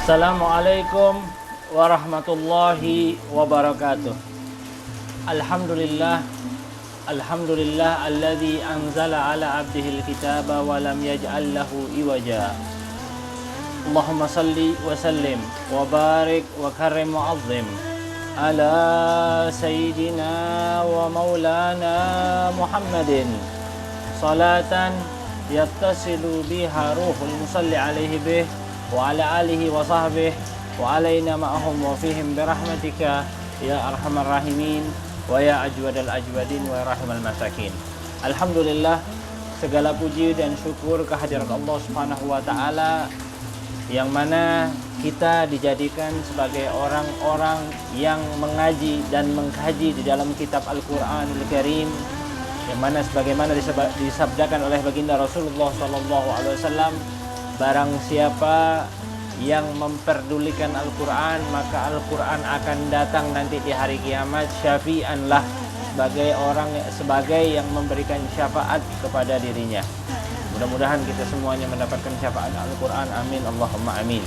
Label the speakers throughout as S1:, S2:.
S1: Assalamualaikum warahmatullahi wabarakatuh. Alhamdulillah, alhamdulillah alladzi anzala ala abdihil kitaba wa lam yaj'al lahu iwaja. Allahumma salli wa sallim wa barik wa karrim wa azzim ala sayyidina wa maulana Muhammadin salatan yattasilu biha ruhul musalli alaihi bih wa ala alihi wa sahbihi wa alaina ma'ahum wa fihim birahmatika ya arhamar rahimin wa ya ajwadal ajwadin wa rahimal masakin. Alhamdulillah, segala puji dan syukur kehadirat Allah Subhanahu wa taala yang mana kita dijadikan sebagai orang-orang yang mengaji dan mengkaji di dalam kitab Al-Qur'anul Karim, yang mana sebagaimana disabdakan oleh baginda Rasulullah sallallahu alaihi wasallam, barang siapa yang memperdulikan Al-Quran, maka Al-Quran akan datang nanti di hari kiamat syafi'anlah, sebagai yang memberikan syafaat kepada dirinya. Mudah-mudahan kita semuanya mendapatkan syafaat Al-Quran. Amin Allahumma amin.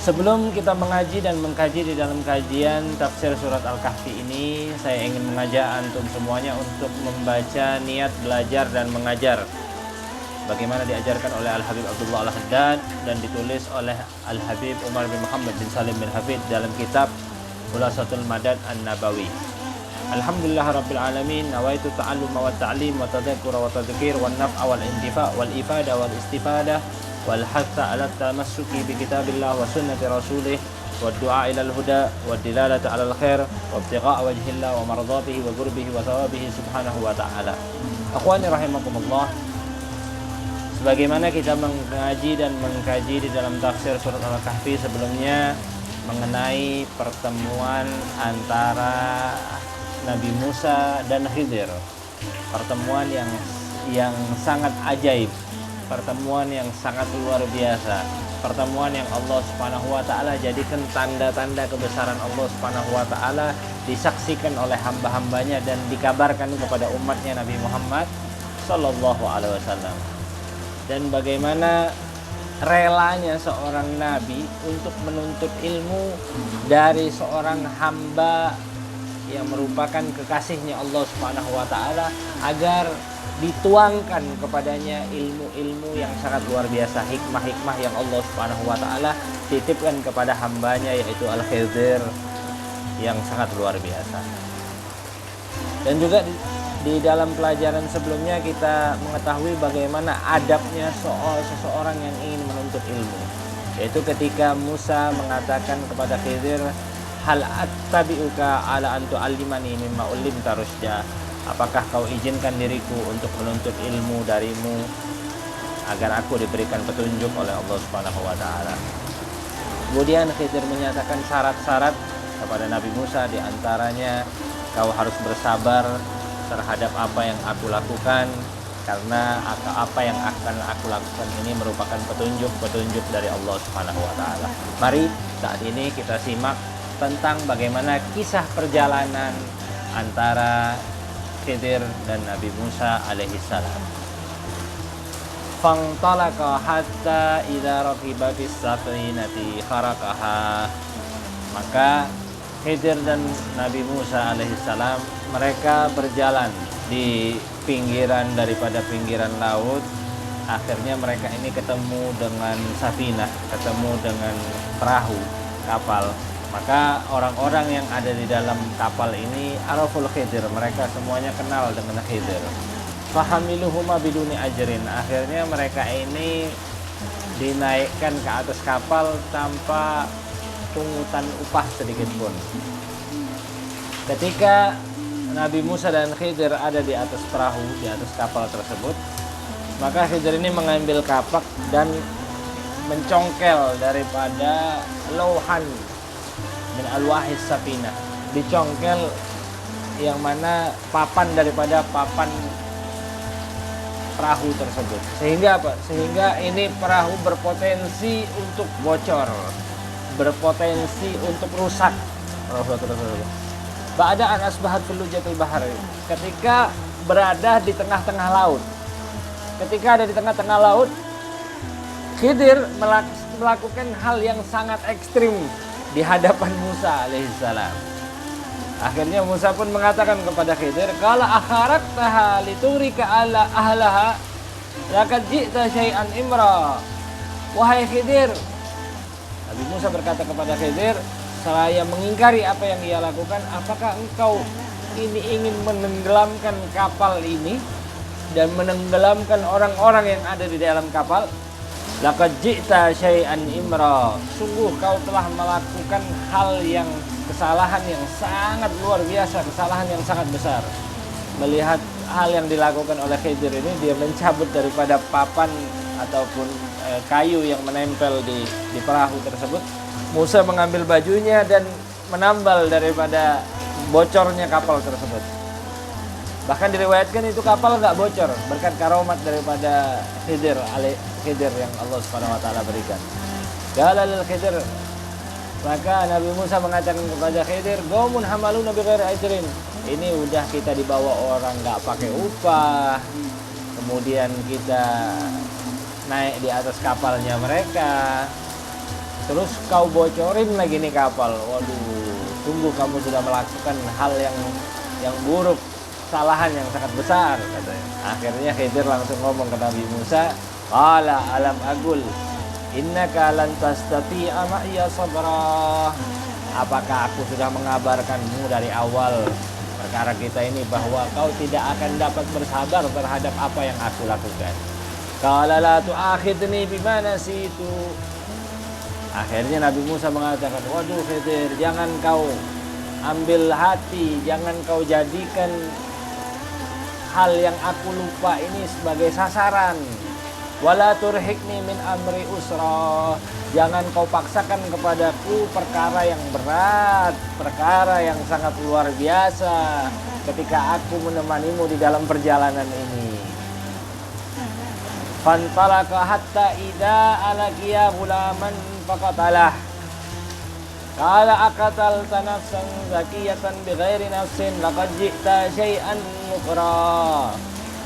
S1: Sebelum kita mengaji dan mengkaji di dalam kajian tafsir surat Al-Kahfi ini, saya ingin mengajak antum semuanya untuk membaca niat belajar dan mengajar bagaimana diajarkan oleh Al-Habib Abdullah Al-Haddad dan ditulis oleh Al-Habib Umar bin Muhammad bin Salim bin Hafid dalam kitab Khulasatul Madad An-Nabawi. Alhamdulillah Rabbil Alamin, nawaitu ta'allum wa ta'lim wa tadhakkur wa tadhkir wa naf'a wal intifa' wal ifada wal istifadah wal hatha ala tamassuki bi kitabillah wa sunnati rasulih wa du'a ila al-huda wa dilalata ala al-khair wa ibtigha'a wajhillah wa mardatihi wa qurbihi wa thawabihi subhanahu wa ta'ala. Akhwani rahimakumullah, sebagaimana kita mengaji dan mengkaji di dalam tafsir surat Al-Kahfi sebelumnya mengenai pertemuan antara Nabi Musa dan Khidir, pertemuan yang sangat ajaib, pertemuan yang sangat luar biasa, pertemuan yang Allah Subhanahu wa taala jadikan tanda-tanda kebesaran Allah Subhanahu wa taala disaksikan oleh hamba-hambanya dan dikabarkan kepada umatnya Nabi Muhammad sallallahu alaihi wasallam. Dan bagaimana relanya seorang nabi untuk menuntut ilmu dari seorang hamba yang merupakan kekasihnya Allah Subhanahu wa taala, agar dituangkan kepadanya ilmu-ilmu yang sangat luar biasa, hikmah-hikmah yang Allah Subhanahu wa taala titipkan kepada hambanya, yaitu Al-Khidir, yang sangat luar biasa. Dan juga di dalam pelajaran sebelumnya kita mengetahui bagaimana adabnya seseorang yang ingin menuntut ilmu, yaitu ketika Musa mengatakan kepada Khidir, hal attabi'uka ala an tu'allimani mimma ullimta rusyda, apakah kau izinkan diriku untuk menuntut ilmu darimu agar aku diberikan petunjuk oleh Allah Subhanahu wa taala. Kemudian Khidir menyatakan syarat-syarat kepada Nabi Musa, di antaranya kau harus bersabar terhadap apa yang aku lakukan, karena apa yang akan aku lakukan ini merupakan petunjuk dari Allah Subhanahu wa taala. Mari saat ini kita simak tentang bagaimana kisah perjalanan antara Khidir dan Nabi Musa alaihi salam. Fantalaqa hatta idza raqiba fis safinati kharaqaha. Maka Khidir dan Nabi Musa alaihissalam mereka berjalan di daripada pinggiran laut. Akhirnya mereka ini ketemu dengan safinah, ketemu dengan perahu, kapal. Maka orang-orang yang ada di dalam kapal ini araful Khidir, mereka semuanya kenal dengan Khidir. Fahamiluhuma biduni ajrin. Akhirnya mereka ini dinaikkan ke atas kapal tanpa pungutan upah sedikit pun. Ketika Nabi Musa dan Khidir ada di atas perahu, di atas kapal tersebut, maka Khidir ini mengambil kapak dan mencongkel daripada lauhan min alwahis safinah, dicongkel yang mana papan daripada papan perahu tersebut. Sehingga apa? Sehingga ini perahu berpotensi untuk bocor, berpotensi untuk rusak. Ba'da an asbahat fil lujatil bahar, ketika berada di tengah-tengah laut. Ketika ada di tengah-tengah laut, Khidir
S2: melakukan hal yang sangat ekstrim di hadapan Musa alaihissalam. Akhirnya Musa pun mengatakan kepada Khidir, "Qala akharaktaha liturika ala ahlaha laqad ji'ta syai'an imra." Wahai Khidir, Nabi Musa berkata kepada Khidir, seraya mengingkari apa yang ia lakukan, apakah engkau ini ingin menenggelamkan kapal ini dan menenggelamkan orang-orang yang ada di dalam kapal? Laqad ji'ta syai'an imra. Sungguh kau telah melakukan hal yang kesalahan yang sangat luar biasa, kesalahan yang sangat besar. Melihat hal yang dilakukan oleh Khidir ini, dia mencabut daripada papan ataupun kayu yang menempel di perahu tersebut. Musa mengambil bajunya dan menambal daripada bocornya kapal tersebut. Bahkan diriwayatkan itu kapal nggak bocor berkat karomat daripada Khidir yang Allah Subhanahu wa taala berikan. Qala lil Khidir, maka Nabi Musa mengatakan kepada Khidir, "Qaumun hamaluna bighairi ajrin." Ini udah kita dibawa orang nggak pakai upah. Kemudian kita naik di atas kapalnya mereka. Terus kau bocorin lagi nih kapal. Waduh, sungguh kamu sudah melakukan hal yang buruk, kesalahan yang sangat besar, katanya. Akhirnya Khidir langsung ngomong ke Nabi Musa, "Qala alam agul innaka lan tastati'a ma'iya sabra." Apakah aku sudah mengabarkanmu dari awal perkara kita ini bahwa kau tidak akan dapat bersabar terhadap apa yang aku lakukan? Qala la tu'akhidni bima nasitu. Akhirnya Nabi Musa mengatakan, "Waduh Khidir, jangan kau ambil hati, jangan kau jadikan hal yang aku lupa ini sebagai sasaran. Wala turhikni min amri usra." Jangan kau paksakan kepadaku perkara yang berat, perkara yang sangat luar biasa ketika aku menemanimu di dalam perjalanan ini. Fantalaka hatta idza alaqiya ghulaman faqatalah. Qala aqatalta nafsan zakiyatan bighairi nafsin laqad ji'ta syai'an nukra.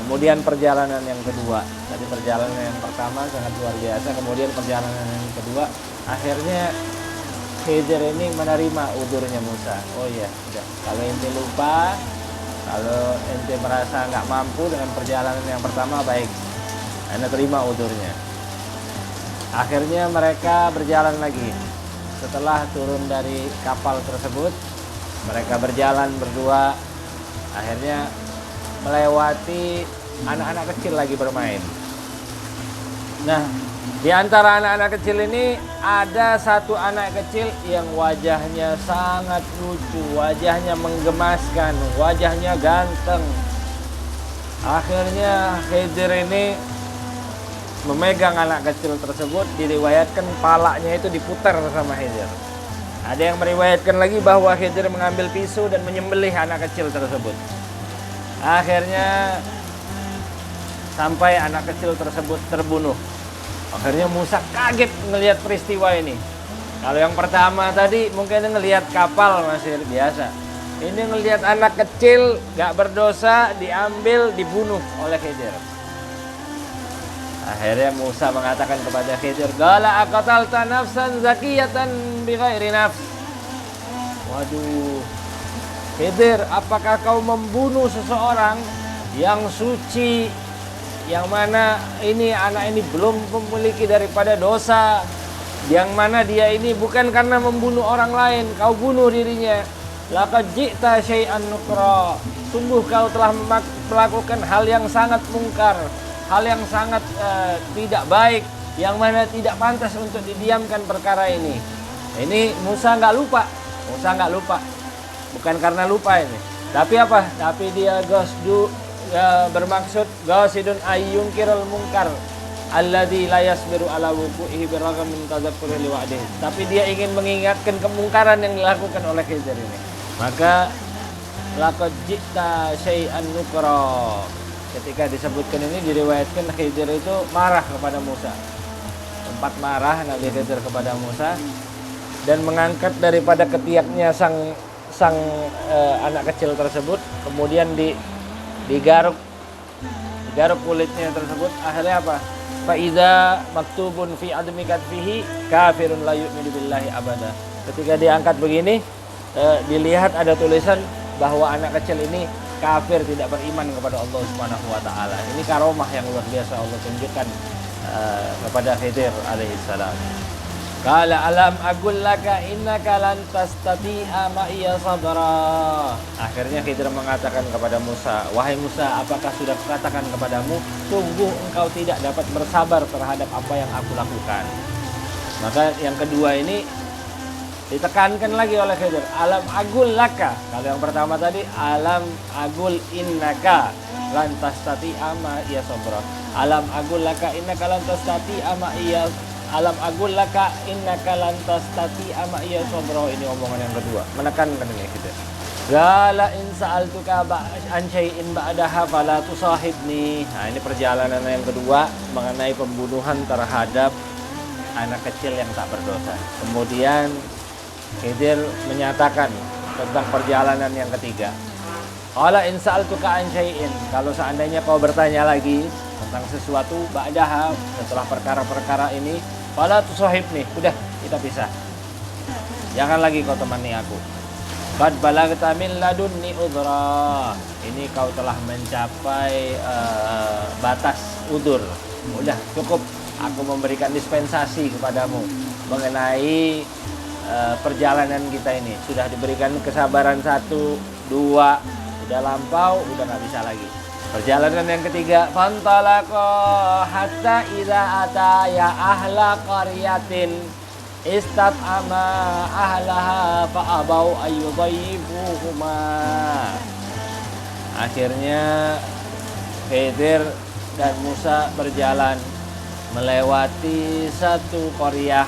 S2: Kemudian perjalanan yang kedua. Tadi perjalanan yang pertama sangat luar biasa, kemudian perjalanan yang kedua akhirnya Khidir ini menerima udurnya Musa. Oh iya, udah. Kalau ente lupa, kalau ente merasa nggak mampu dengan perjalanan yang pertama, baik, ente terima udurnya. Akhirnya mereka berjalan lagi. Setelah turun dari kapal tersebut, mereka berjalan berdua. Akhirnya melewati anak-anak kecil lagi bermain. Nah, di antara anak-anak kecil ini ada satu anak kecil yang wajahnya sangat lucu, wajahnya menggemaskan, wajahnya ganteng. Akhirnya Khidir ini memegang anak kecil tersebut, diriwayatkan palanya itu diputar sama Khidir. Ada yang meriwayatkan lagi bahwa Khidir mengambil pisau dan menyembelih anak kecil tersebut. Akhirnya sampai anak kecil tersebut terbunuh. Akhirnya Musa kaget melihat peristiwa ini. Kalau yang pertama tadi mungkin ngelihat kapal masih biasa. Ini ngelihat anak kecil gak berdosa diambil, dibunuh oleh Khidir. Akhirnya Musa mengatakan kepada Khidir, "Qala aqatalta nafsan zakiyatan bighairi nafs." Waduh, Khidir, apakah kau membunuh seseorang yang suci, yang mana ini anak ini belum memiliki daripada dosa, yang mana dia ini bukan karena membunuh orang lain, kau bunuh dirinya. Laqad ji'ta syai'an nukra. Sungguh kau telah melakukan hal yang sangat mungkar, hal yang sangat tidak baik, yang mana tidak pantas untuk didiamkan perkara ini. Ini Musa nggak lupa. Bukan karena lupa ini. Tapi apa? Tapi dia bermaksud ghasidun ayyunkirul munkar alladzi la yasbiru ala wuqu'ihi biragam min tadzakkuri liwa'dihi. Tapi dia ingin mengingatkan kemungkaran yang dilakukan oleh Khidir ini. Maka laqad ji'ta syai'an nukra. Ketika disebutkan ini diriwayatkan Khidir itu marah kepada Musa. Sempat marah Nabi Khidir kepada Musa dan mengangkat daripada ketiaknya sang anak kecil tersebut, kemudian digaruk kulitnya tersebut. Akhirnya apa? fa idza maktubun fi admi katfihi kafirun la yu'minu billahi abada. Ketika diangkat begini, dilihat ada tulisan bahwa anak kecil ini kafir, tidak beriman kepada Allah Subhanahu wa taala. Ini karomah yang luar biasa Allah tunjukkan kepada Khidir alaihissalam. Qala alam aqul laka innaka lan tastati'a ma'iya sabra. Akhirnya Khidir mengatakan kepada Musa, wahai Musa, apakah sudah kukatakan kepadamu, sungguh engkau tidak dapat bersabar terhadap apa yang aku lakukan. Maka yang kedua ini ditekankan lagi oleh Khidir, alam aqul laka. Kalau yang pertama tadi alam aqul innaka lan tastati'a ma'iya sabra. Alam aqul laka innaka lan tastati'a ma'iya alam aqul laka innaka lan tastati'a ma'iya sabra. Ini omongan yang kedua, menekankan ini gitu. Qala in sa'altuka an syai'in ba'daha fala tusahibni. Nah, ini perjalanan yang kedua mengenai pembunuhan terhadap anak kecil yang tak berdosa. Kemudian Khidir menyatakan tentang perjalanan yang ketiga. Qala in sa'altuka an syai'in, kalau seandainya kau bertanya lagi tentang sesuatu ba'daha, setelah perkara-perkara ini, fala tusahibni, udah kita pisah. Jangan lagi kau temani aku. Qad balagta min ladunni udhra. Ini kau telah mencapai batas udur. Udah cukup, aku memberikan dispensasi kepadamu mengenai perjalanan kita ini. Sudah diberikan kesabaran 1, 2, udah lampau, udah nggak bisa lagi. Perjalanan yang ketiga, fantalaqa hatta idza ataya ahla qaryatin istat'ama ahlaha fa abau ayyudayyifuhuma. Akhirnya Khidir dan Musa berjalan melewati satu qaryah,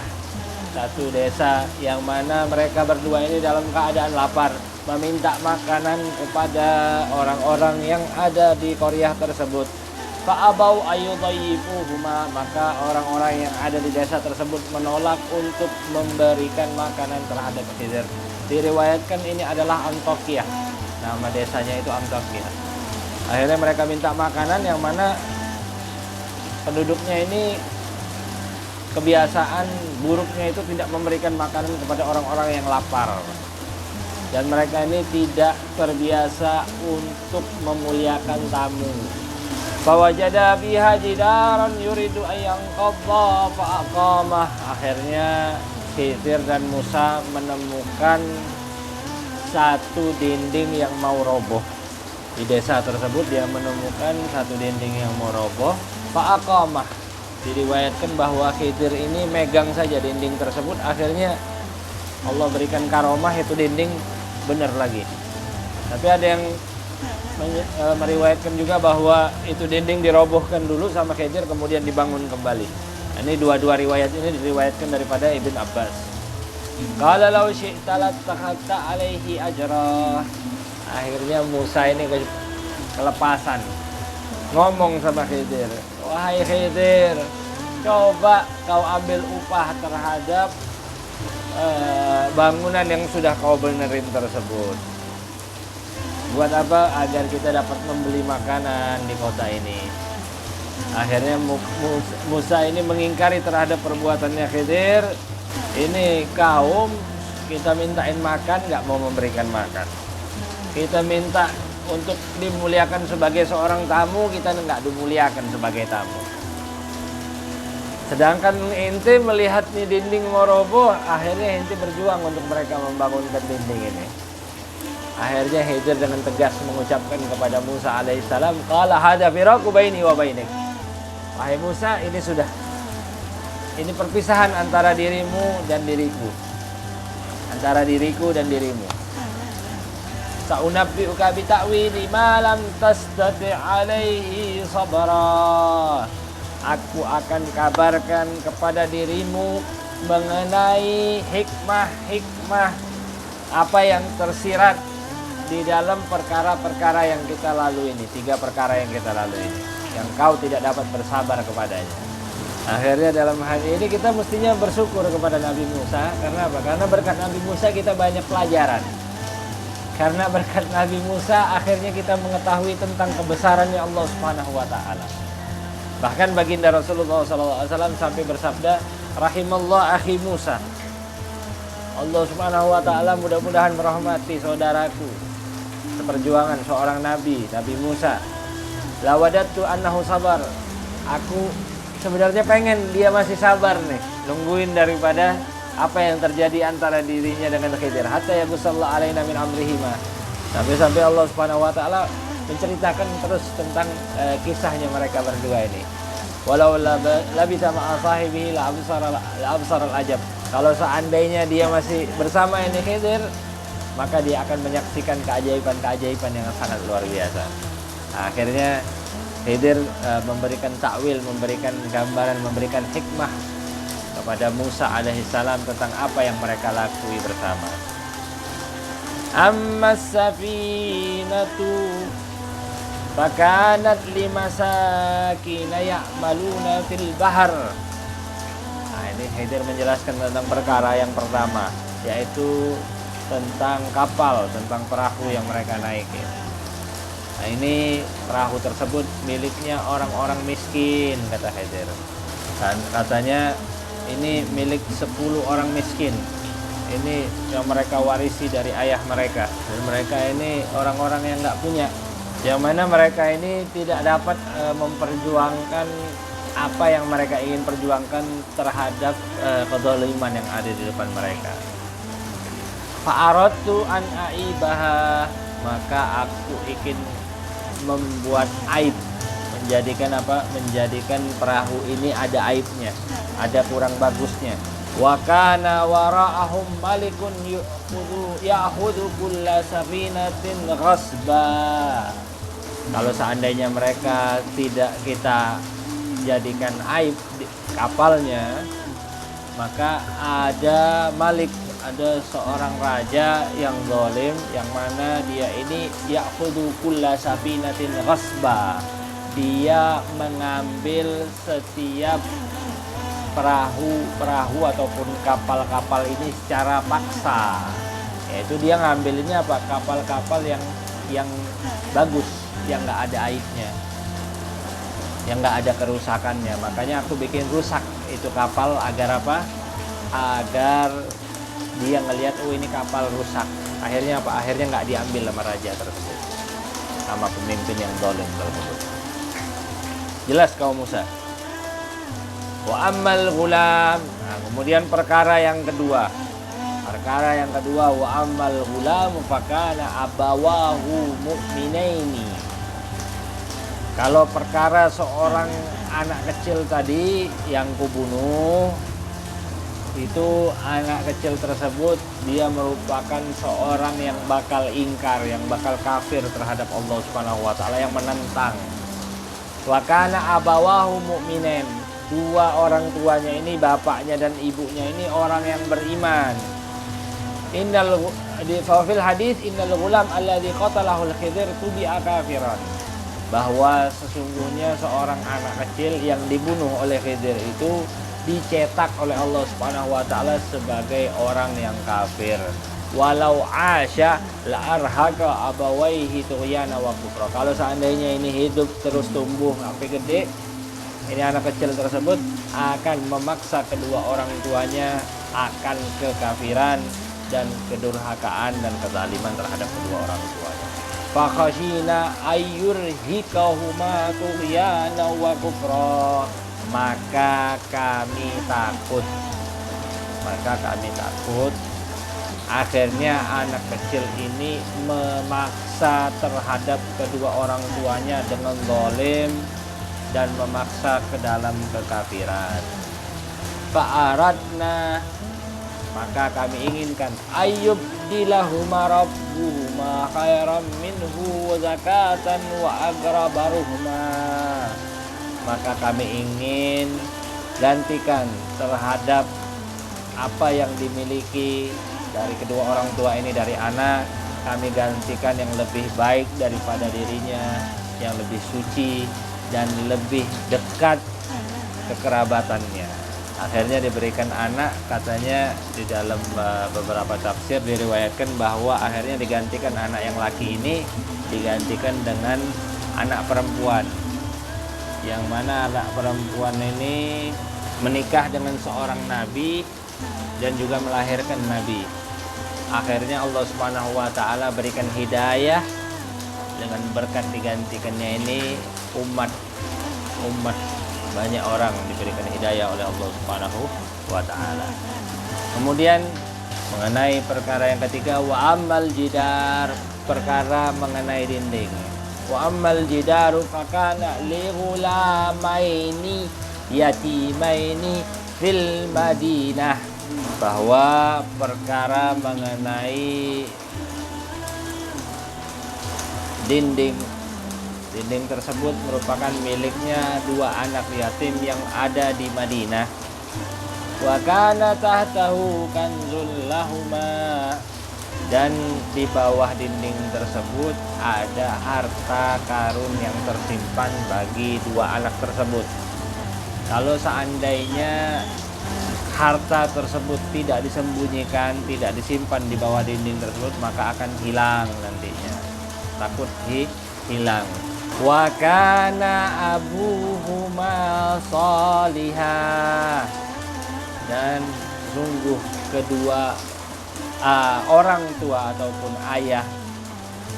S2: satu desa yang mana mereka berdua ini dalam keadaan lapar, meminta makanan kepada orang-orang yang ada di qaryah tersebut. Fa'abau ayyudayyifuhuma, maka orang-orang yang ada di desa tersebut menolak untuk memberikan makanan terhadap Khidir. Diriwayatkan ini adalah Antokiyah, nama desanya itu Antokiyah. Akhirnya mereka minta makanan yang mana penduduknya ini kebiasaan buruknya itu tidak memberikan makanan kepada orang-orang yang lapar. Dan mereka ini tidak terbiasa untuk memuliakan tamu. Fawajada biha jidaran yuridu ayyanqadha fa'aqamah. Akhirnya Khidir dan Musa menemukan satu dinding yang mau roboh. Di desa tersebut dia menemukan satu dinding yang mau roboh. Fa'aqamah. Diriwayatkan bahwa Khidir ini megang saja dinding tersebut, akhirnya Allah berikan karomah, itu dinding benar lagi. Tapi ada yang meriwayatkan juga bahwa itu dinding dirobohkan dulu sama Khidir kemudian dibangun kembali. Ini dua-dua riwayat ini diriwayatkan daripada Ibn Abbas. Qala law syi'ta lattakhadta alaihi ajra. Akhirnya Musa ini kelepasan, ngomong sama Khidir, wahai Khidir, coba kau ambil upah terhadap bangunan yang sudah kau benerin tersebut. Buat apa? Agar kita dapat membeli makanan di kota ini. Akhirnya Musa ini mengingkari terhadap perbuatannya Khidir. Ini kaum kita mintain makan, nggak mau memberikan makan. Kita minta untuk dimuliakan sebagai seorang tamu, kita nggak dimuliakan sebagai tamu. Sedangkan ente melihat nih dinding mau roboh, akhirnya ente berjuang untuk mereka membangunkan dinding ini. Akhirnya Khidir dengan tegas mengucapkan kepada Musa alaihissalam, qala hadza firaqu baini wa bainik. Wahai Musa, ini sudah, ini perpisahan antara dirimu dan diriku, antara diriku dan dirimu. Sa'unabbi'uka bi ta'wili ma lam tastati' alaihi sabra. Aku akan kabarkan kepada dirimu mengenai hikmah-hikmah apa yang tersirat di dalam perkara-perkara yang kita lalui ini. 3 perkara yang kita lalui ini, yang kau tidak dapat bersabar kepadanya. Akhirnya dalam hal ini kita mestinya bersyukur kepada Nabi Musa. Karena apa? Karena berkat Nabi Musa kita banyak pelajaran. Karena berkat Nabi Musa akhirnya kita mengetahui tentang kebesarannya Allah Subhanahu wa taala. Bahkan baginda Rasulullah SAW sampai bersabda, rahimallah akhi Musa. Allah Subhanahu wa taala mudah-mudahan merahmati saudaraku seperjuangan seorang nabi, Nabi Musa. La wadattu annahu sabar. Aku sebenarnya pengen dia masih sabar nih, nungguin daripada apa yang terjadi antara dirinya dengan Khidir. Hatta yaqusallahu alaina min amrihima. Sampai Allah Subhanahu wa taala menceritakan terus tentang kisahnya mereka berdua ini. Walau labisa ma'a sahibihi la absar al-ajab. Kalau seandainya dia masih bersama ini Khidir, maka dia akan menyaksikan keajaiban-keajaiban yang sangat luar biasa. Akhirnya Khidir memberikan takwil, memberikan gambaran, memberikan hikmah kepada Musa alaihissalam tentang apa yang mereka lakui bersama. Amma safinatu fakanat limasakina ya'maluna fil bahar. Nah, ini Khidir menjelaskan tentang perkara yang pertama, yaitu tentang kapal, tentang perahu yang mereka naiki. Nah, ini perahu tersebut miliknya orang-orang miskin, kata Khidir. Dan katanya ini milik 10 orang miskin. Ini yang mereka warisi dari ayah mereka. Dan mereka ini orang-orang yang nggak punya. Yang mana mereka ini tidak dapat memperjuangkan apa yang mereka ingin perjuangkan terhadap kezaliman yang ada di depan mereka. Fa'aradtu an aibaha, maka aku ingin membuat aib, menjadikan perahu ini ada aibnya, ada kurang bagusnya. Wa kana wara'ahum malikun ya'khudhu kulla safinatin ghasba. Kalau seandainya mereka tidak kita jadikan aib di kapalnya, maka ada malik, ada seorang raja yang zalim, yang mana dia ini ya'khudhu kulla safinatin ghasba. Dia mengambil setiap perahu ataupun kapal-kapal ini secara paksa. Yaitu dia ngambilnya apa? Kapal-kapal yang bagus, yang nggak ada aibnya, yang nggak ada kerusakannya. Makanya aku bikin rusak itu kapal agar apa? Agar dia ngelihat, oh ini kapal rusak. Akhirnya apa? Akhirnya nggak diambil sama raja tersebut, sama pemimpin yang zalim tersebut. Jelas kaum Musa. Wa ammal ghulam. Nah, kemudian perkara yang kedua, wa ammal ghulam fakana abawahu mu'minaini. Kalau perkara seorang anak kecil tadi yang kubunuh, itu anak kecil tersebut dia merupakan seorang yang bakal ingkar, yang bakal kafir terhadap Allah Subhanahu wa taala, yang menentang. Wa kana abawahu mu'minin. Dua orang tuanya ini, bapaknya dan ibunya ini orang yang beriman. Di fil hadis innal ghulam alladzi qatalahu al-Khidir tubi'a kafiran. Bahwa sesungguhnya seorang anak kecil yang dibunuh oleh Khidir itu dicetak oleh Allah Subhanahu wa taala sebagai orang yang kafir. Walau asya la arhaqa abawaihi tughyana wa kufra. Kalau seandainya ini hidup terus tumbuh sampai gede, ini anak kecil tersebut akan memaksa kedua orang tuanya akan kekafiran dan kedurhakaan dan kezaliman terhadap kedua orang tuanya. Fakhashina ayyurhikahuma tughyana wa kufra. Maka kami takut. Akhirnya anak kecil ini memaksa terhadap kedua orang tuanya dengan zalim dan memaksa ke dalam kekafiran. Fa'aradna, maka kami inginkan ayyub dilahuma rabbuhuma khairam minhu zakatan wa agrabaruhuma. Maka kami ingin gantikan terhadap apa yang dimiliki dari kedua orang tua ini, dari anak, kami gantikan yang lebih baik daripada dirinya, yang lebih suci dan lebih dekat kekerabatannya. Akhirnya diberikan anak, katanya di dalam beberapa tafsir diriwayatkan bahwa akhirnya digantikan anak yang laki ini digantikan dengan anak perempuan yang mana anak perempuan ini menikah dengan seorang nabi dan juga melahirkan nabi. Akhirnya Allah Subhanahu wa taala berikan hidayah dengan berkat digantikannya ini umat banyak orang diberikan hidayah oleh Allah Subhanahu wa taala. Kemudian mengenai perkara yang ketiga, wa ammal jidar, perkara mengenai dinding. Wa ammal jidaru fakana li ghulamaini yatimaini fil Madinah, bahwa perkara mengenai dinding tersebut merupakan miliknya dua anak yatim yang ada di Madinah. Wa kana tahtahu kanzul lahuma, dan di bawah dinding tersebut ada harta karun yang tersimpan bagi dua anak tersebut. Kalau seandainya harta tersebut tidak disembunyikan, tidak disimpan di bawah dinding tersebut, maka akan hilang nantinya. Takut hilang. Wa kana abuhuma salihah, dan sungguh kedua orang tua ataupun ayah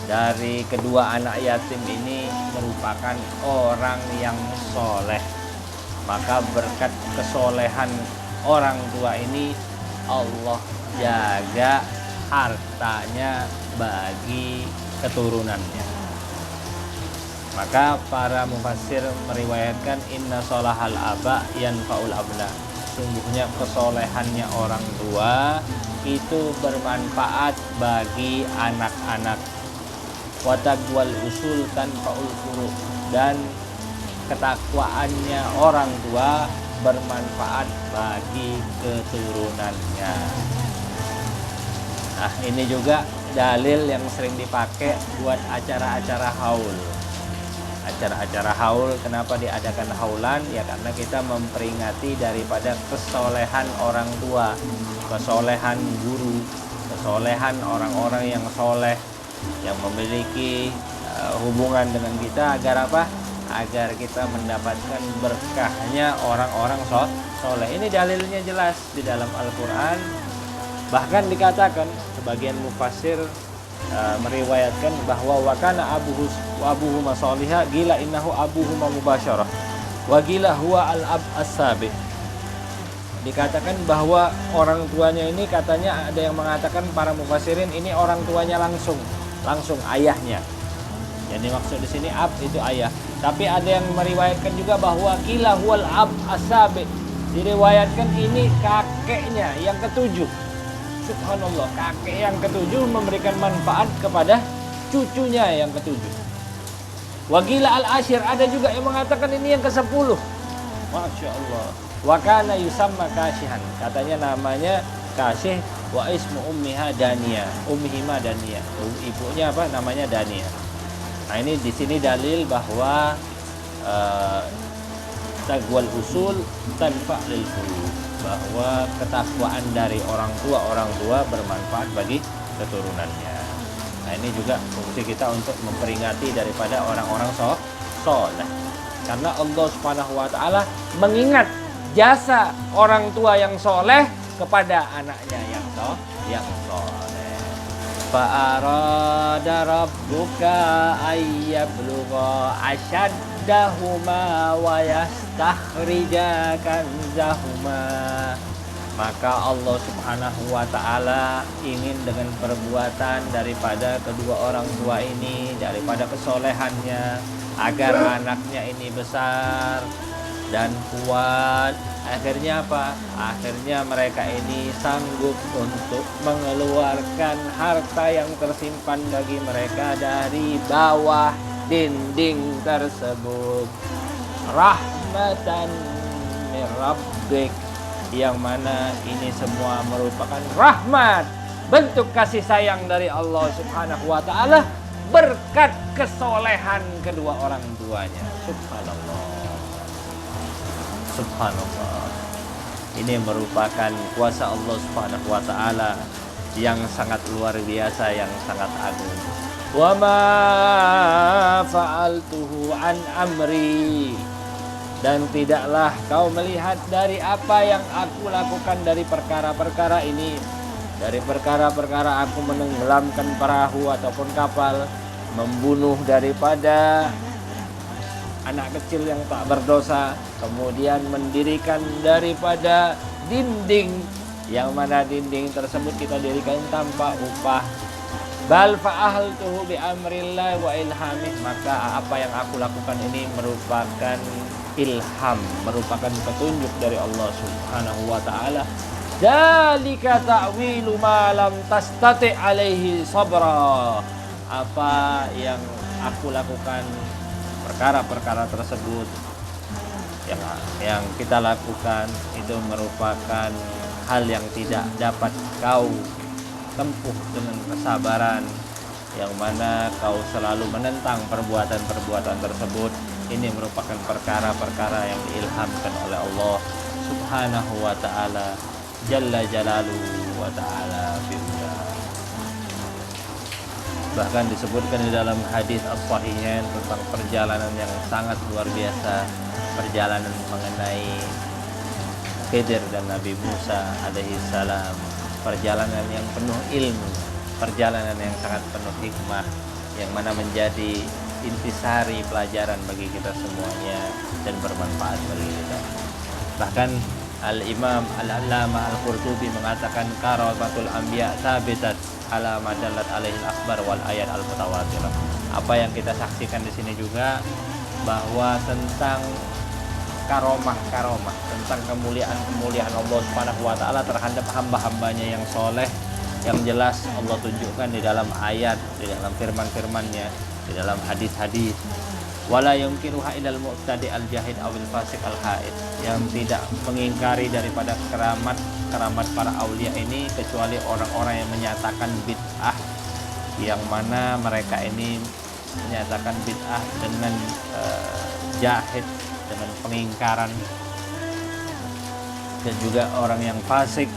S2: dari kedua anak yatim ini merupakan orang yang soleh. Maka berkat kesolehan orang tua ini, Allah jaga hartanya bagi keturunannya. Maka para mufassir meriwayatkan inna solahal aba yanfa'ul abna, sungguhnya kesolehannya orang tua itu bermanfaat bagi anak-anak. Wa taqwal usul tanfa'ul furu, dan ketakwaannya orang tua bermanfaat bagi keturunannya. Nah, ini juga dalil yang sering dipakai buat acara-acara haul. Acara-acara haul, kenapa diadakan haulan? Ya karena kita memperingati daripada kesolehan orang tua, kesolehan guru, kesolehan orang-orang yang soleh, yang memiliki hubungan dengan kita, agar apa? Agar kita mendapatkan berkahnya orang-orang soleh. Ini dalilnya jelas di dalam Al-Quran. Bahkan dikatakan sebagian mufassir meriwayatkan bahwa wakana abuhuma salihah gila innahu abuhuma mubasyarah wa gila huwa al-ab as-sabi. Dikatakan bahwa orang tuanya ini, katanya ada yang mengatakan para mufassirin ini orang tuanya langsung ayahnya. Jadi maksud di sini ab itu ayah. Tapi ada yang meriwayatkan juga bahwa gila huwal ab as-sabi. Diriwayatkan ini kakeknya yang ketujuh. Subhanallah, kakek yang ketujuh memberikan manfaat kepada cucunya yang ketujuh. Wagila al-ashir, ada juga yang mengatakan ini yang ke-10. Masya Allah. Wakana yusamma kashihan, katanya namanya Kasih. Wa ismu ummiha Dania, ummihima Dania, ibunya apa namanya Dania. Nah, ini di sini dalil bahwa taqwal usul tanfa lil furu, bahwa ketakwaan dari orang tua bermanfaat bagi keturunannya. Nah, ini juga fungsi kita untuk memperingati daripada orang-orang soleh. Karena Allah Subhanahu wa taala mengingat jasa orang tua yang soleh kepada anaknya yang soleh. Fa arada rabbuka ayyablugha ashaddahuma wa yastakhrija kanzahuma. Maka Allah Subhanahu wa taala ingin dengan perbuatan daripada kedua orang tua ini, daripada kesolehannya, agar anaknya ini besar dan kuat. Akhirnya apa? Akhirnya mereka ini sanggup untuk mengeluarkan harta yang tersimpan bagi mereka dari bawah dinding tersebut. Rahmatan min rabbik, yang mana ini semua merupakan rahmat, bentuk kasih sayang dari Allah Subhanahu wa taala berkat kesolehan kedua orang tuanya. Subhanallah. Ini merupakan kuasa Allah Subhanahu wa taala yang sangat luar biasa, yang sangat agung. Wa ma fa'altuhu an amri, dan tidaklah kau melihat dari apa yang aku lakukan dari perkara-perkara ini, dari perkara-perkara aku menenggelamkan perahu ataupun kapal, membunuh daripada anak kecil yang tak berdosa, kemudian mendirikan daripada dinding, yang mana dinding tersebut kita dirikan tanpa upah. Bal fa'ahaltuhu bi amrillah wa ilhamih, maka apa yang aku lakukan ini merupakan ilham, merupakan petunjuk dari Allah Subhanahu wa taala. Dzalika ta'wilu ma lam tastati alaihi sabra. Apa yang aku lakukan, perkara-perkara tersebut yang kita lakukan itu merupakan hal yang tidak dapat kau tempuh dengan kesabaran, yang mana kau selalu menentang perbuatan-perbuatan tersebut. Ini merupakan perkara-perkara yang diilhamkan oleh Allah Subhanahu wa ta'ala Jalla Jalaluhu wa ta'ala bi'ula. Bahkan disebutkan di dalam hadis as-sahihain tentang perjalanan yang sangat luar biasa, perjalanan mengenai Khidir dan Nabi Musa alaihi salam, perjalanan yang penuh ilmu, perjalanan yang sangat penuh hikmah, yang mana menjadi intisari pelajaran bagi kita semuanya dan bermanfaat bagi kita. Bahkan Al-Imam Al-Allamah Al-Qurtubi mengatakan karamatul anbiya thabitat ala ma dallat alaihi al-akhbar wal ayat al-mutawatirah. Apa yang kita saksikan di sini juga bahwa tentang karomah-karomah, tentang kemuliaan-kemuliaan Allah Subhanahu wa taala terhadap hamba-hambanya yang soleh, yang jelas Allah tunjukkan di dalam ayat, di dalam firman-firman-Nya, di dalam hadis-hadis. Wala yumkinuha ilal mu'tadi al-jahid awil fasik al-haid, yang tidak mengingkari daripada keramat para aulia ini kecuali orang-orang yang menyatakan bid'ah, yang mana mereka ini menyatakan bid'ah dengan jahid, dengan pengingkaran, dan juga orang yang fasik.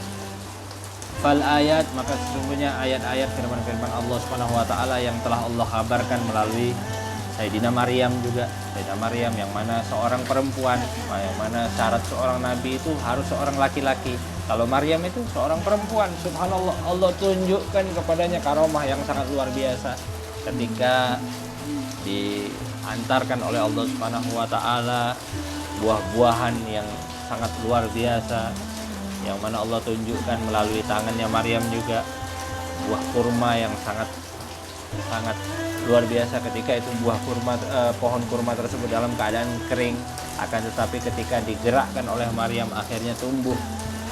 S2: Fal ayat, maka sesungguhnya ayat-ayat firman-firman Allah Subhanahu wa taala yang telah Allah kabarkan melalui Sayyidina Maryam juga, Sayyidina Maryam yang mana seorang perempuan, yang mana syarat seorang nabi itu harus seorang laki-laki. Kalau Maryam itu seorang perempuan, subhanallah, Allah tunjukkan kepadanya karomah yang sangat luar biasa ketika diantarkan oleh Allah Subhanahu wa taala buah-buahan yang sangat luar biasa, yang mana Allah tunjukkan melalui tangannya Maryam juga buah kurma yang sangat luar biasa. Ketika itu pohon kurma tersebut dalam keadaan kering, akan tetapi ketika digerakkan oleh Maryam akhirnya tumbuh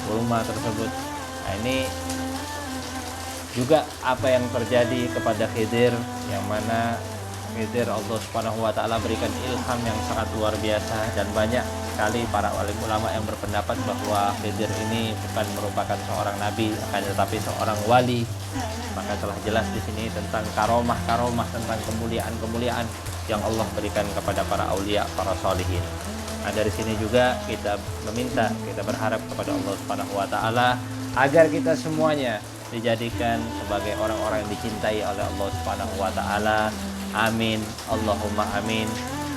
S2: kurma tersebut. Nah, ini juga apa yang terjadi kepada Khidir, yang mana Khidir Allah Subhanahu wa taala berikan ilham yang sangat luar biasa, dan banyak sekali para alim ulama yang berpendapat bahwa Khidir ini bukan merupakan seorang nabi, akan tetapi seorang wali. Maka telah jelas di sini tentang karomah-karomah, tentang kemuliaan-kemuliaan yang Allah berikan kepada para aulia, para sholihin. Nah, dari sini juga kita meminta, kita berharap kepada Allah Subhanahu wa taala agar kita semuanya dijadikan sebagai orang-orang yang dicintai oleh Allah Subhanahu wa taala. Amin, Allahumma amin.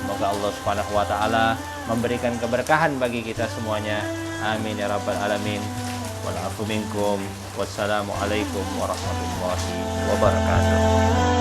S2: Semoga Allah Subhanahu wa taala memberikan keberkahan bagi kita semuanya. Amin ya rabbal alamin. Wal afu minkum. Wassalamualaikum warahmatullahi wabarakatuh.